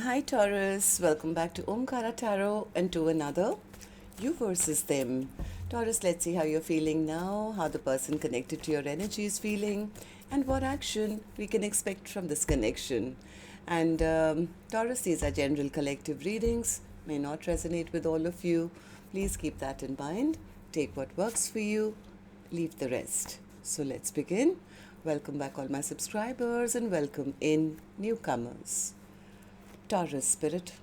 Hi Taurus, welcome back to Omkaratarot and to another You versus Them. Taurus, let's see how you're feeling now, how the person connected to your energy is feeling, and what action we can expect from this connection. And Taurus, these are general collective readings, may not resonate with all of you. Please keep that in mind. Take what works for you, leave the rest. So let's begin. Welcome back, all my subscribers, and welcome in newcomers. Taurus spirit.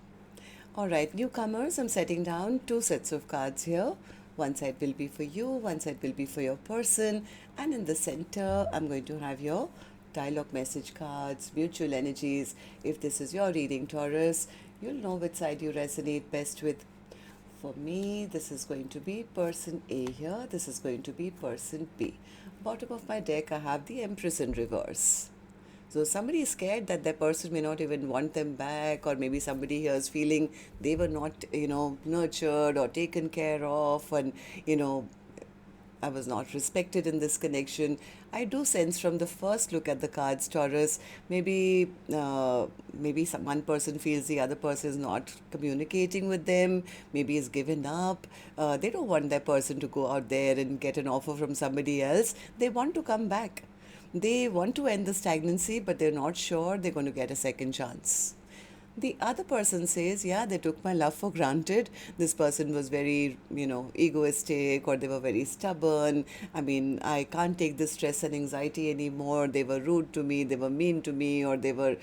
Alright, newcomers, I'm setting down two sets of cards here. One side will be for you, one side will be for your person, and in the center, I'm going to have your dialogue message cards, mutual energies. If this is your reading, Taurus, you'll know which side you resonate best with. For me, this is going to be person A here, this is going to be person B. Bottom of my deck, I have the Empress in reverse. So somebody is scared that their person may not even want them back, or maybe somebody here is feeling they were not, nurtured or taken care of, and, I was not respected in this connection. I do sense from the first look at the cards, Taurus, maybe one person feels the other person is not communicating with them, maybe is given up. They don't want their person to go out there and get an offer from somebody else. They want to come back. They want to end the stagnancy, but they're not sure they're going to get a second chance. The other person says, yeah, they took my love for granted. This person was very, egoistic, or they were very stubborn. I mean, I can't take this stress and anxiety anymore. They were rude to me, they were mean to me, or they were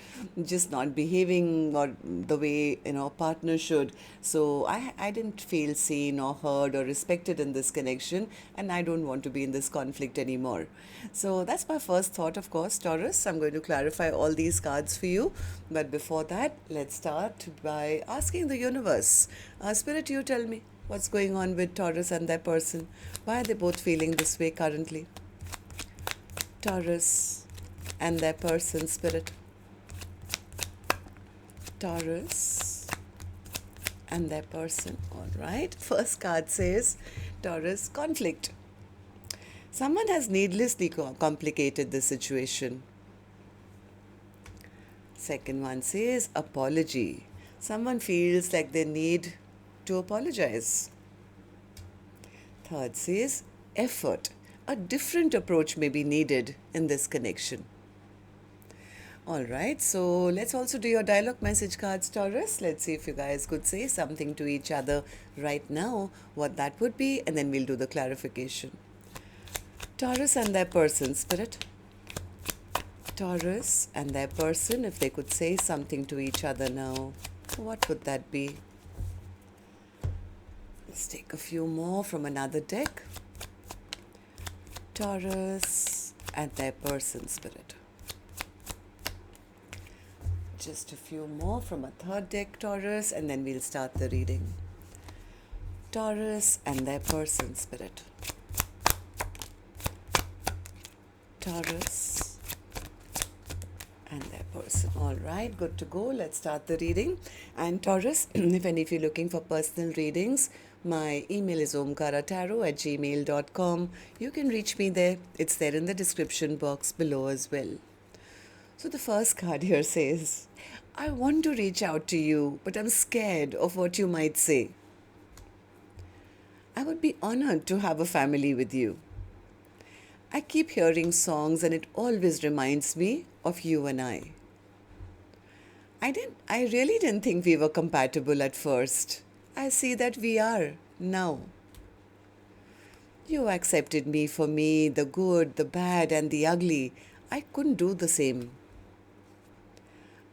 just not behaving or the way, a partner should. So I didn't feel seen or heard or respected in this connection, and I don't want to be in this conflict anymore. So that's my first thought, of course, Taurus. I'm going to clarify all these cards for you. But before that, let's start by asking the universe. Spirit, you tell me what's going on with Taurus and their person. Why are they both feeling this way currently? Taurus and their person, Spirit. Taurus and their person. All right. First card says Taurus, conflict. Someone has needlessly complicated the situation. Second one says apology. Someone feels like they need to apologize. Third says effort. A different approach may be needed in this connection. Alright, so let's also do your dialogue message cards, Taurus. Let's see if you guys could say something to each other right now, what that would be, and then we'll do the clarification. Taurus and their person, Spirit. Taurus and their person, if they could say something to each other now, what would that be? Let's take a few more from another deck. Taurus and their person, Spirit. Just a few more from a third deck, Taurus, and then we'll start the reading. Taurus and their person, Spirit. Taurus and their person. All right, good to go. Let's start the reading. And Taurus, if you're looking for personal readings, my email is omkaratarot@gmail.com. You can reach me there. It's there in the description box below as well. So the first card here says, I want to reach out to you, but I'm scared of what you might say. I would be honored to have a family with you. I keep hearing songs and it always reminds me of you and I. I really didn't think we were compatible at first. I see that we are now. You accepted me for me, the good, the bad, and the ugly. I couldn't do the same.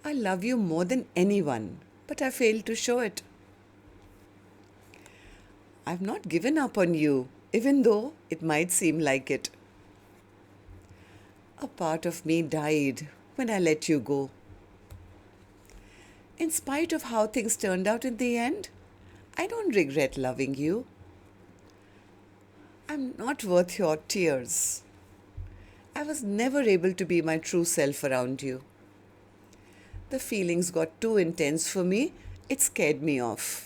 I love you more than anyone, but I failed to show it. I've not given up on you, even though it might seem like it. A part of me died when I let you go. In spite of how things turned out in the end, I don't regret loving you. I'm not worth your tears. I was never able to be my true self around you. The feelings got too intense for me. It scared me off.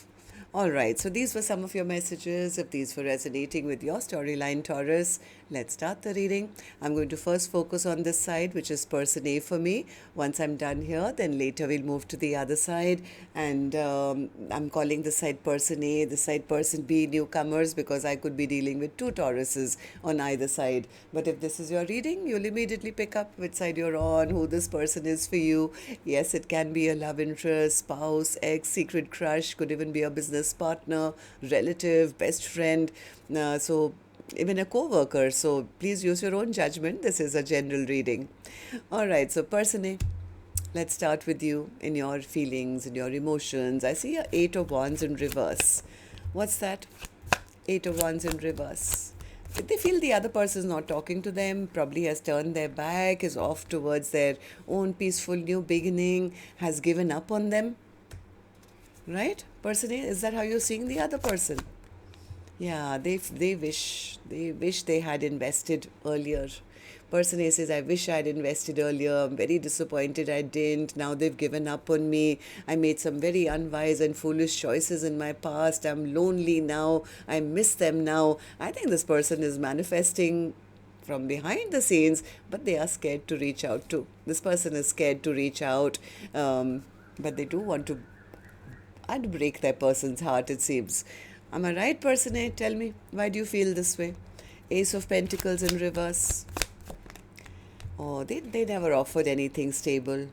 All right, so these were some of your messages. If these were resonating with your storyline, Taurus, Let's start the reading. I'm going to first focus on this side, which is person A for me. Once I'm done here, then later we'll move to the other side. And I'm calling this side person A, this side person B, newcomers, because I could be dealing with two Tauruses on either side. But if this is your reading, you'll immediately pick up which side you're on, who this person is for you. Yes, it can be a love interest, spouse, ex, secret crush, could even be a business partner, relative, best friend. So even a co-worker. So please use your own judgment. This is a general reading. All right, so person A, let's start with you in your feelings, in your emotions. I see a 8 of Wands in reverse. What's that? 8 of Wands in reverse. They feel the other person is not talking to them, probably has turned their back, is off towards their own peaceful new beginning, has given up on them. Right? Person A, is that how you're seeing the other person? Yeah, they wish they had invested earlier. Person A says, I wish I had invested earlier. I'm very disappointed I didn't. Now they've given up on me. I made some very unwise and foolish choices in my past. I'm lonely now. I miss them now. I think this person is manifesting from behind the scenes, but they are scared to reach out too. This person is scared to reach out, but they do want to break their person's heart, it seems. Am I right, person A? Tell me, why do you feel this way? Ace of Pentacles in reverse. Oh, they never offered anything stable.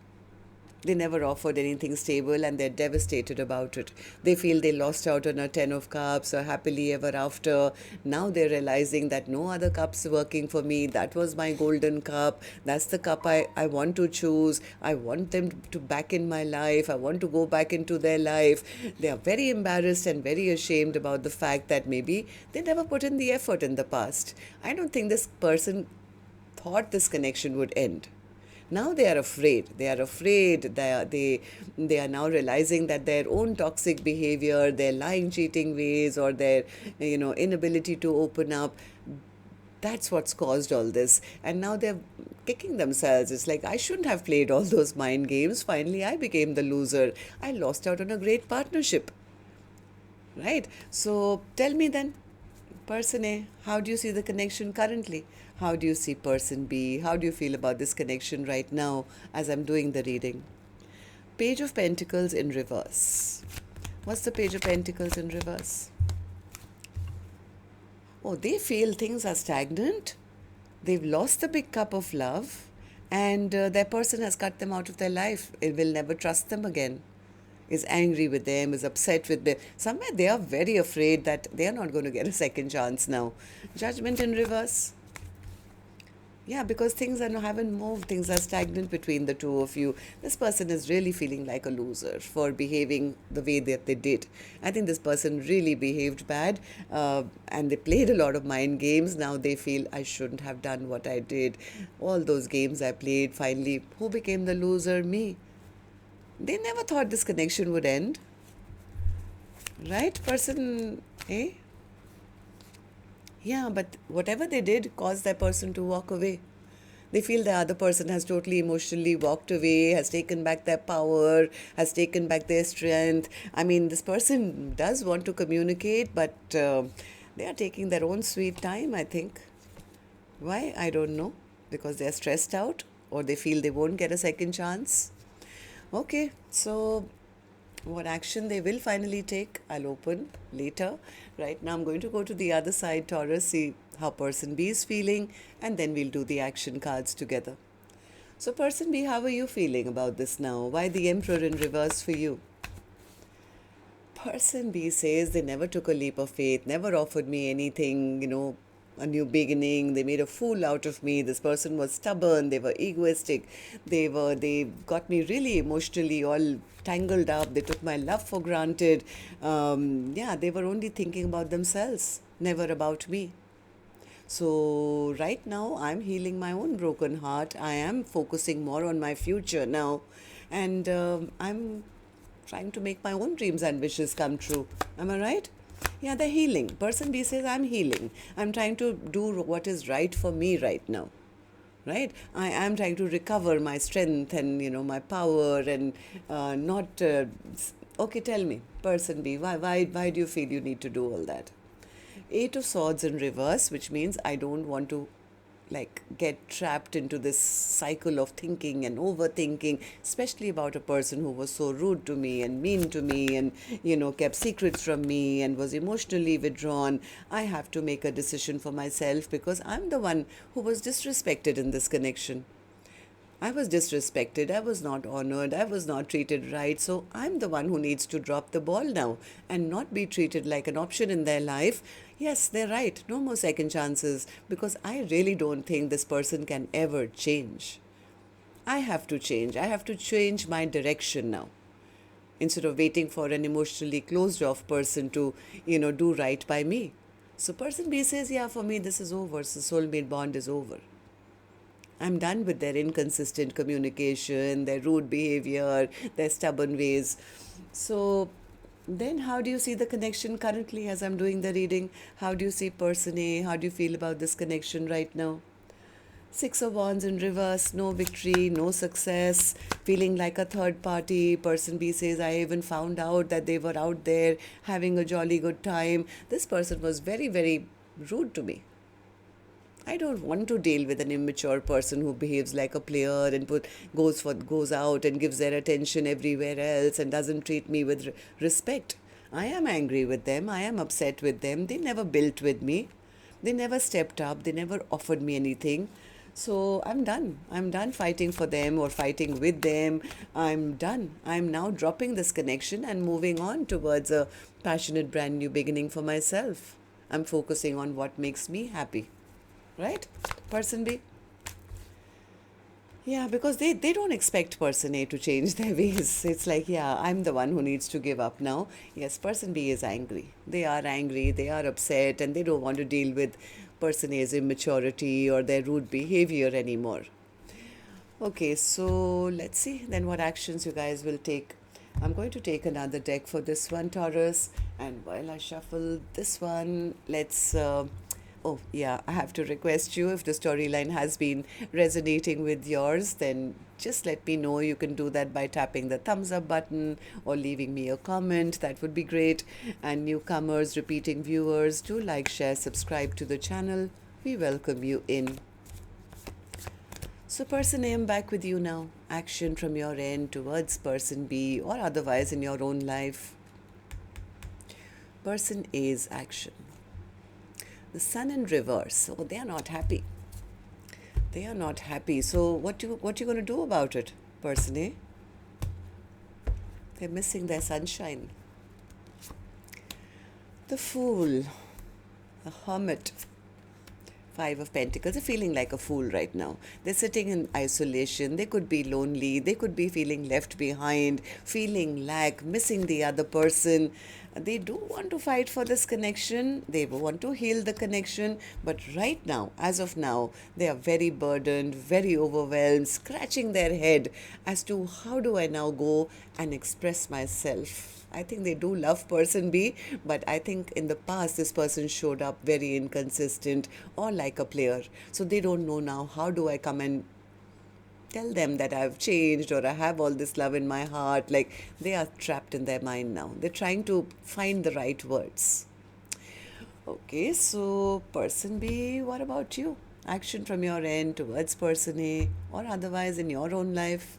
They never offered anything stable and they're devastated about it. They feel they lost out on a 10 of cups, a happily ever after. Now they're realizing that no other cup's working for me. That was my golden cup. That's the cup I want to choose. I want them to back in my life. I want to go back into their life. They are very embarrassed and very ashamed about the fact that maybe they never put in the effort in the past. I don't think this person thought this connection would end. Now they are afraid. They are afraid. They are now realizing that their own toxic behavior, their lying, cheating ways, or their inability to open up, that's what's caused all this. And now they're kicking themselves. It's like, I shouldn't have played all those mind games. Finally, I became the loser. I lost out on a great partnership. Right? So tell me then, person A, how do you see the connection currently? How do you see person B? How do you feel about this connection right now as I'm doing the reading? Page of Pentacles in reverse. What's the Page of Pentacles in reverse? Oh, they feel things are stagnant. They've lost the big cup of love and their person has cut them out of their life. It will never trust them again. Is angry with them, is upset with them. Somewhere they are very afraid that they are not going to get a second chance now. Judgment in reverse. Yeah, because things haven't moved. Things are stagnant between the two of you. This person is really feeling like a loser for behaving the way that they did. I think this person really behaved bad and they played a lot of mind games. Now they feel I shouldn't have done what I did. All those games I played, finally, who became the loser? Me. They never thought this connection would end. Right, person A? Yeah, but whatever they did caused that person to walk away. They feel the other person has totally emotionally walked away, has taken back their power, has taken back their strength. I mean, this person does want to communicate, but they are taking their own sweet time, I think. Why? I don't know. Because they are stressed out or they feel they won't get a second chance. Okay, so what action they will finally take, I'll open later. Right now I'm going to go to the other side, Taurus, see how person B is feeling, and then we'll do the action cards together. So person B, how are you feeling about this now? Why the Emperor in reverse for you? Person B says they never took a leap of faith, never offered me anything, a new beginning. They made a fool out of me. This person was stubborn. They were egoistic. They got me really emotionally all tangled up. They took my love for granted. They were only thinking about themselves, never about me. So right now I'm healing my own broken heart. I am focusing more on my future now, and I'm trying to make my own dreams and wishes come true. Am I right? Yeah, they're healing. Person B says, I'm healing. I'm trying to do what is right for me right now. Right? I am trying to recover my strength and, my power and not... Okay, tell me, person B, why do you feel you need to do all that? Eight of Swords in reverse, which means I don't want to like get trapped into this cycle of thinking and overthinking, especially about a person who was so rude to me and mean to me and kept secrets from me and was emotionally withdrawn. I have to make a decision for myself because I'm the one who was disrespected in this connection. I was disrespected, I was not honored, I was not treated right. So I'm the one who needs to drop the ball now and not be treated like an option in their life. Yes, they're right, no more second chances, because I really don't think this person can ever change. I have to change. I have to change my direction now. Instead of waiting for an emotionally closed off person to, do right by me. So person B says, yeah, for me this is over. So soulmate bond is over. I'm done with their inconsistent communication, their rude behavior, their stubborn ways. So then how do you see the connection currently as I'm doing the reading? How do you see person A? How do you feel about this connection right now? Six of Wands in reverse, no victory, no success, feeling like a third party. Person B says, I even found out that they were out there having a jolly good time. This person was very, very rude to me. I don't want to deal with an immature person who behaves like a player and goes out and gives their attention everywhere else and doesn't treat me with respect. I am angry with them. I am upset with them. They never built with me. They never stepped up. They never offered me anything. So I'm done. I'm done fighting for them or fighting with them. I'm done. I'm now dropping this connection and moving on towards a passionate brand new beginning for myself. I'm focusing on what makes me happy. Right? Person B. Yeah, because they don't expect person A to change their ways. It's like, yeah, I'm the one who needs to give up now. Yes, person B is angry. They are angry, they are upset, and they don't want to deal with person A's immaturity or their rude behavior anymore. Okay, so let's see then what actions you guys will take. I'm going to take another deck for this one, Taurus. And while I shuffle this one, let's... Oh, yeah, I have to request you, if the storyline has been resonating with yours, then just let me know. You can do that by tapping the thumbs up button or leaving me a comment. That would be great. And newcomers, repeating viewers, do like, share, subscribe to the channel. We welcome you in. So person A, I'm back with you now. Action from your end towards person B or otherwise in your own life. Person A's action. The Sun in reverse. Oh, they are not happy. They are not happy. So what you going to do about it, person A? They're missing their sunshine. The Fool. The Hermit. Five of Pentacles. They're feeling like a fool right now. They're sitting in isolation. They could be lonely. They could be feeling left behind, feeling lack, missing the other person. They do want to fight for this connection. They want to heal the connection. But right now, as of now, they are very burdened, very overwhelmed, scratching their head as to how do I now go and express myself. I think they do love person B, but I think in the past this person showed up very inconsistent or like a player. So they don't know now, how do I come and tell them that I've changed or I have all this love in my heart. Like, they are trapped in their mind now. They're trying to find the right words. Okay, so person B, what about you? Action from your end towards person A or otherwise in your own life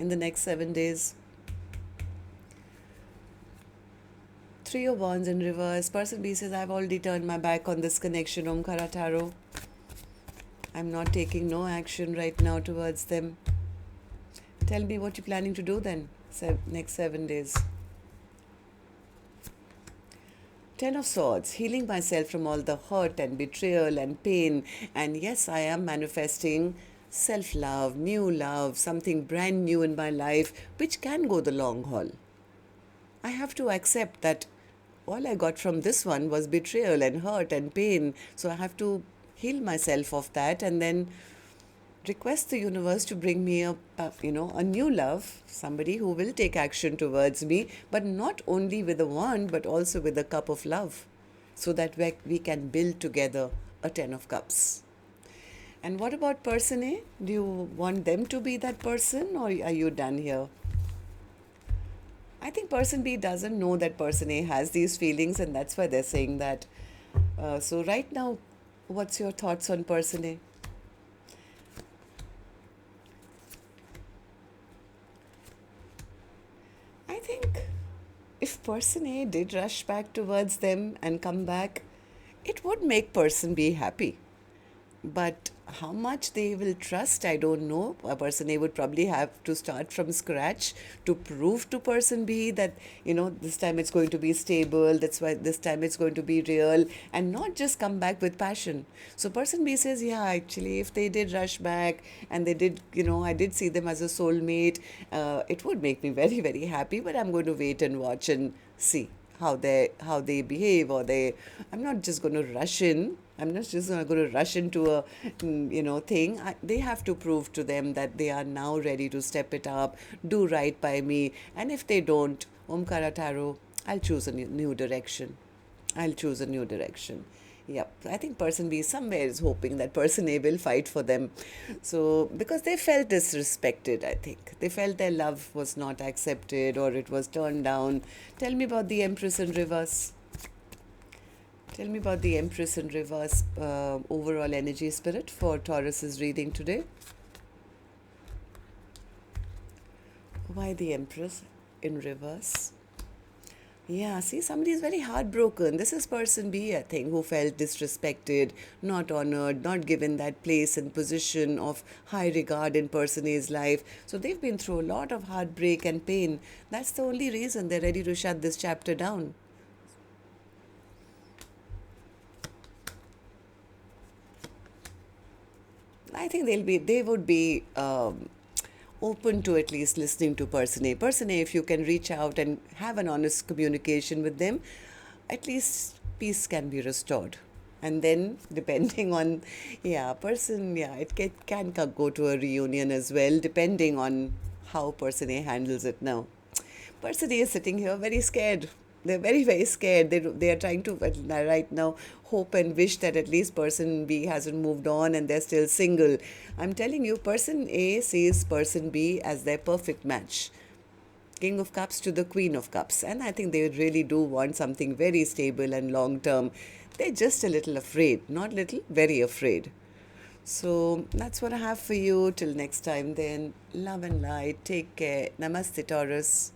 in the next 7 days. Three of Wands in reverse. Person B says, I've already turned my back on this connection, Omkaratarot. I'm not taking no action right now towards them. Tell me what you're planning to do then, next 7 days. Ten of Swords, healing myself from all the hurt and betrayal and pain. And yes, I am manifesting self-love, new love, something brand new in my life, which can go the long haul. I have to accept that all I got from this one was betrayal and hurt and pain. So I have to heal myself of that and then request the universe to bring me a new love, somebody who will take action towards me, but not only with a wand, but also with a cup of love, so that we can build together a 10 of cups. And what about person A? Do you want them to be that person, or are you done here? I think person B doesn't know that person A has these feelings, and that's why they're saying that. So right now, what's your thoughts on person A? I think if person A did rush back towards them and come back, it would make person B happy. But how much they will trust, I don't know. A person A would probably have to start from scratch to prove to person B that, this time it's going to be stable, that's why this time it's going to be real, and not just come back with passion. So person B says, yeah, actually, if they did rush back and they did, I did see them as a soulmate, it would make me very, very happy, but I'm going to wait and watch and see how they behave, or I'm not just going to rush in. I'm not just going to rush into a thing. They have to prove to them that they are now ready to step it up, do right by me. And if they don't, Omkaratarot, I'll choose a new direction. I'll choose a new direction. Yep, I think person B somewhere is hoping that person A will fight for them. So, because they felt disrespected, I think. They felt their love was not accepted or it was turned down. Tell me about the Empress in reverse. Tell me about the Empress in reverse, overall energy spirit for Taurus's reading today. Why the Empress in reverse? Yeah, see, somebody is very heartbroken. This is person B, I think, who felt disrespected, not honored, not given that place and position of high regard in person A's life. So they've been through a lot of heartbreak and pain. That's the only reason they're ready to shut this chapter down. I think they would be open to at least listening to person A. Person A, if you can reach out and have an honest communication with them, at least peace can be restored. And then, depending on, it can go to a reunion as well, depending on how person A handles it now. Person A is sitting here very scared. They're very, very scared. They are trying to, right now, hope and wish that at least person B hasn't moved on and they're still single. I'm telling you, person A sees person B as their perfect match. King of Cups to the Queen of Cups. And I think they really do want something very stable and long term. They're just a little afraid. Not little, very afraid. So that's what I have for you. Till next time, then. Love and light. Take care. Namaste, Taurus.